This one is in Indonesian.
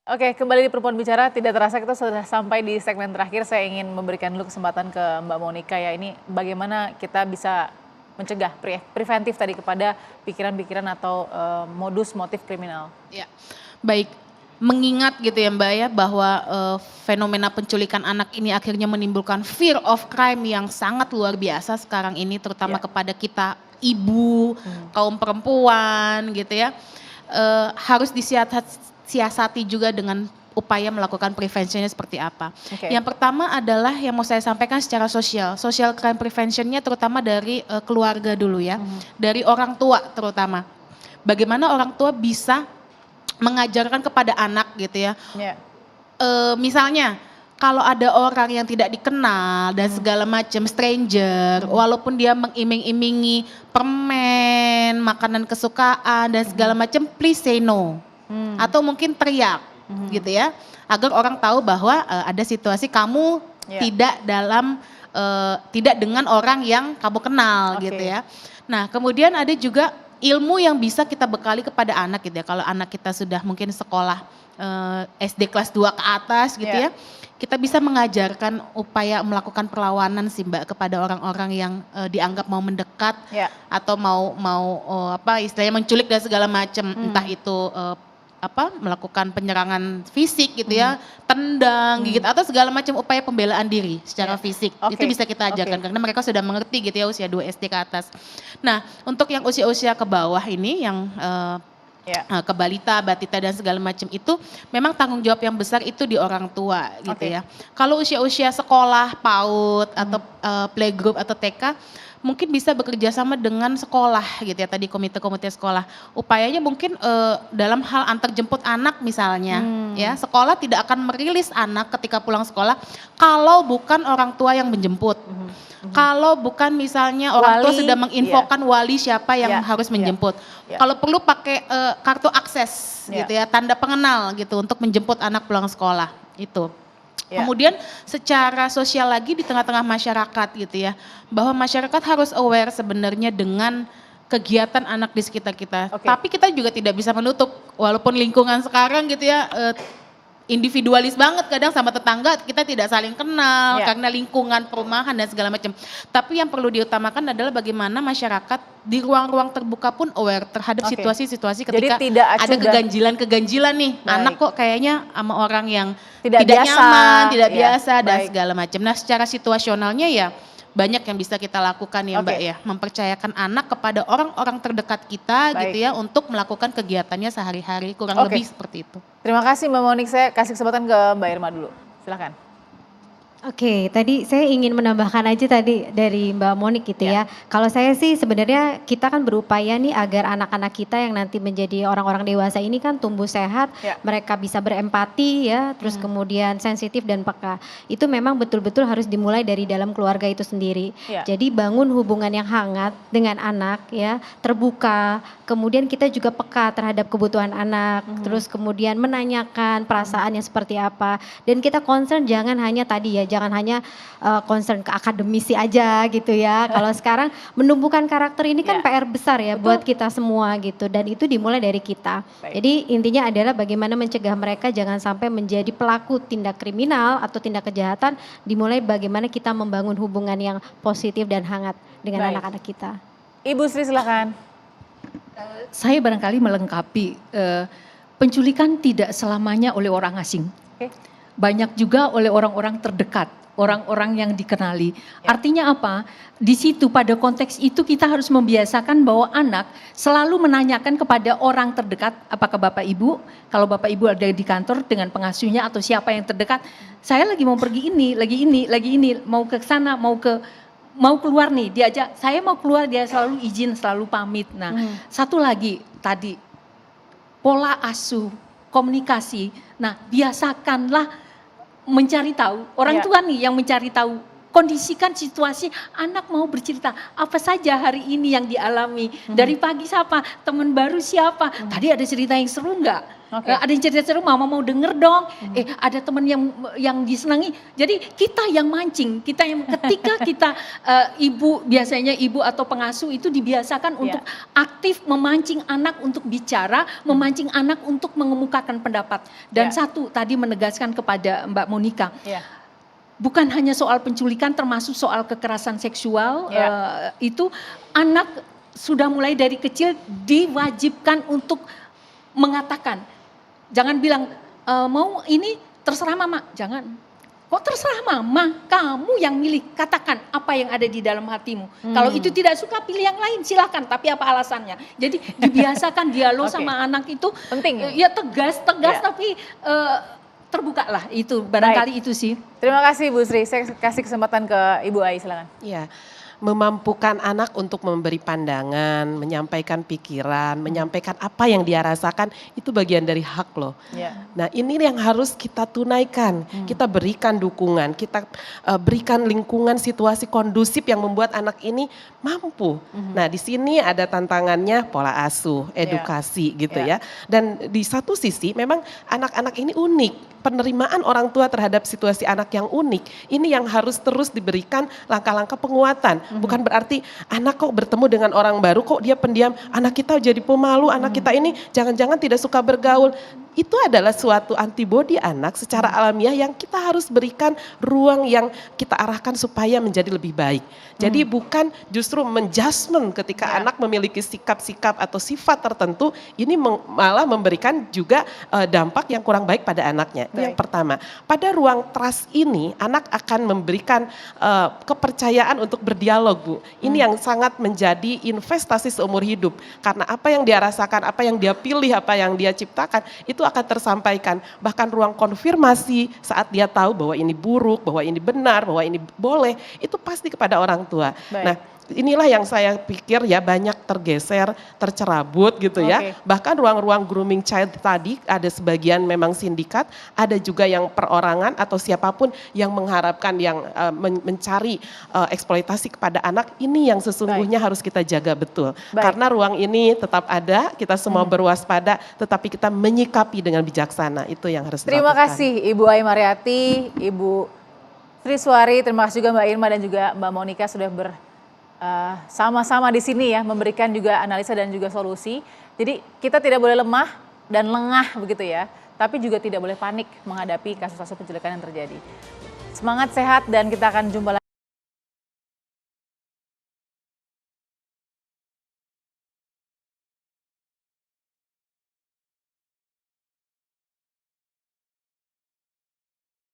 Oke, kembali di Perempuan Bicara, tidak terasa kita sudah sampai di segmen terakhir. Saya ingin memberikan dulu kesempatan ke Mbak Monica ya, ini bagaimana kita bisa mencegah preventif tadi kepada pikiran-pikiran atau modus motif kriminal. Ya, baik. Mengingat gitu ya Mbak ya bahwa fenomena penculikan anak ini akhirnya menimbulkan fear of crime yang sangat luar biasa sekarang ini terutama kepada kita ibu, kaum perempuan gitu ya. Harus disiasati juga dengan upaya melakukan preventionnya seperti apa. Yang pertama adalah yang mau saya sampaikan secara sosial. Social crime preventionnya terutama dari keluarga dulu ya. Dari orang tua terutama. Bagaimana orang tua bisa mengajarkan kepada anak gitu ya. Misalnya kalau ada orang yang tidak dikenal dan segala macam stranger, walaupun dia mengiming-imingi permen, makanan kesukaan dan segala macam, please say no. Atau mungkin teriak gitu ya, agar orang tahu bahwa ada situasi kamu tidak dengan orang yang kamu kenal gitu ya. Nah kemudian ada juga ilmu yang bisa kita bekali kepada anak gitu ya. Kalau anak kita sudah mungkin sekolah SD kelas 2 ke atas gitu ya. Kita bisa mengajarkan upaya melakukan perlawanan sih Mbak kepada orang-orang yang dianggap mau mendekat atau mau istilahnya menculik dan segala macam, entah itu melakukan penyerangan fisik gitu ya, tendang, gigit atau segala macam upaya pembelaan diri secara fisik. Itu bisa kita ajarkan karena mereka sudah mengerti gitu ya usia 2 SD ke atas. Nah, untuk yang usia-usia ke bawah ini yang ke balita, batita dan segala macam itu memang tanggung jawab yang besar itu di orang tua gitu ya. Kalau usia-usia sekolah, PAUD atau playgroup atau TK mungkin bisa bekerja sama dengan sekolah gitu ya, tadi komite-komite sekolah. Upayanya mungkin dalam hal antar jemput anak misalnya ya, sekolah tidak akan merilis anak ketika pulang sekolah kalau bukan orang tua yang menjemput. Kalau bukan misalnya orang tua sudah menginfokan wali siapa yang harus menjemput. Kalau perlu pakai kartu akses gitu ya, tanda pengenal gitu untuk menjemput anak pulang sekolah itu. Kemudian secara sosial lagi di tengah-tengah masyarakat gitu ya, bahwa masyarakat harus aware sebenarnya dengan kegiatan anak di sekitar kita. Tapi kita juga tidak bisa menutup, walaupun lingkungan sekarang gitu ya, individualis banget kadang sama tetangga kita tidak saling kenal karena lingkungan perumahan dan segala macam. Tapi yang perlu diutamakan adalah bagaimana masyarakat di ruang-ruang terbuka pun aware terhadap situasi-situasi ketika ada keganjilan nih. Anak kok kayaknya sama orang yang tidak nyaman, tidak biasa dan segala macam. Nah, secara situasionalnya ya banyak yang bisa kita lakukan ya Mbak ya, mempercayakan anak kepada orang-orang terdekat kita gitu ya untuk melakukan kegiatannya sehari-hari, kurang lebih seperti itu. Terima kasih Mbak Monik, saya kasih kesempatan ke Mbak Irma dulu, silakan. Oke, tadi saya ingin menambahkan aja tadi dari Mbak Monik gitu ya. Kalau saya sih sebenarnya kita kan berupaya nih agar anak-anak kita yang nanti menjadi orang-orang dewasa ini kan tumbuh sehat, mereka bisa berempati ya, terus kemudian sensitif dan peka. Itu memang betul-betul harus dimulai dari dalam keluarga itu sendiri. Jadi bangun hubungan yang hangat dengan anak ya, terbuka, kemudian kita juga peka terhadap kebutuhan anak, terus kemudian menanyakan perasaannya seperti apa, dan kita concern jangan hanya tadi ya, jangan hanya concern ke akademisi aja gitu ya. Kalau sekarang menumbuhkan karakter ini kan PR besar ya buat kita semua gitu, dan itu dimulai dari kita. Jadi intinya adalah bagaimana mencegah mereka jangan sampai menjadi pelaku tindak kriminal atau tindak kejahatan, dimulai bagaimana kita membangun hubungan yang positif dan hangat dengan anak-anak kita. Ibu Sri silakan. Saya barangkali melengkapi, penculikan tidak selamanya oleh orang asing. Banyak juga oleh orang-orang terdekat, orang-orang yang dikenali. Artinya apa? Di situ pada konteks itu kita harus membiasakan bahwa anak selalu menanyakan kepada orang terdekat, apakah Bapak Ibu, kalau Bapak Ibu ada di kantor dengan pengasuhnya atau siapa yang terdekat, saya lagi mau pergi ini, lagi ini, mau ke sana, mau keluar nih, diajak, saya mau keluar, dia selalu izin, selalu pamit. Nah, satu lagi tadi, pola asuh, komunikasi, nah biasakanlah mencari tahu, orang tua nih yang mencari tahu, kondisikan situasi, anak mau bercerita, apa saja hari ini yang dialami, dari pagi siapa, teman baru siapa, tadi ada cerita yang seru enggak? Oke. Ada yang cerita seru, mama mau denger dong. Ada teman yang disenangi. Jadi kita yang mancing, ketika kita biasanya ibu atau pengasuh itu dibiasakan untuk aktif memancing anak untuk bicara, memancing anak untuk mengemukakan pendapat. Dan satu tadi menegaskan kepada Mbak Monica. Bukan hanya soal penculikan, termasuk soal kekerasan seksual, itu anak sudah mulai dari kecil diwajibkan untuk mengatakan, jangan bilang mau ini terserah mama, jangan. Kok terserah mama, kamu yang milih, katakan apa yang ada di dalam hatimu. Kalau itu tidak suka pilih yang lain silahkan, tapi apa alasannya. Jadi dibiasakan dialog sama anak itu. Penting ya tegas tapi terbukalah, itu barangkali itu sih. Terima kasih Bu Sri, saya kasih kesempatan ke Ibu Ai, silakan. Iya, memampukan anak untuk memberi pandangan, menyampaikan pikiran, menyampaikan apa yang dia rasakan, itu bagian dari hak loh. Nah ini yang harus kita tunaikan, kita berikan dukungan, kita berikan lingkungan situasi kondusif yang membuat anak ini mampu. Nah di sini ada tantangannya pola asuh, edukasi gitu ya. Dan di satu sisi memang anak-anak ini unik. Penerimaan orang tua terhadap situasi anak yang unik, ini yang harus terus diberikan langkah-langkah penguatan. Bukan berarti anak kok bertemu dengan orang baru kok dia pendiam, anak kita jadi pemalu, anak kita ini jangan-jangan tidak suka bergaul. Itu adalah suatu antibodi anak secara alamiah yang kita harus berikan ruang yang kita arahkan supaya menjadi lebih baik. Jadi bukan justru menjudgment ketika anak memiliki sikap-sikap atau sifat tertentu, ini malah memberikan juga dampak yang kurang baik pada anaknya. Itu yang pertama. Pada ruang trust ini anak akan memberikan kepercayaan untuk berdialog, Bu. Ini yang sangat menjadi investasi seumur hidup. Karena apa yang dia rasakan, apa yang dia pilih, apa yang dia ciptakan, itu akan tersampaikan. Bahkan ruang konfirmasi saat dia tahu bahwa ini buruk, bahwa ini benar, bahwa ini boleh, itu pasti kepada orang tua. Nah, inilah yang saya pikir ya banyak tergeser, tercerabut gitu ya. Bahkan ruang-ruang grooming child tadi ada sebagian memang sindikat, ada juga yang perorangan atau siapapun yang mengharapkan yang mencari eksploitasi kepada anak. Ini yang sesungguhnya harus kita jaga betul. Karena ruang ini tetap ada, kita semua berwaspada, tetapi kita menyikapi dengan bijaksana. Itu yang harus Terima dilakukan. kasih Ibu Ai Mariati, Ibu Sri Suari, terima kasih juga Mbak Irma dan juga Mbak Monica sudah sama-sama di sini ya, memberikan juga analisa dan juga solusi. Jadi kita tidak boleh lemah dan lengah begitu ya, tapi juga tidak boleh panik menghadapi kasus-kasus penculikan yang terjadi. Semangat, sehat, dan kita akan jumpa lagi.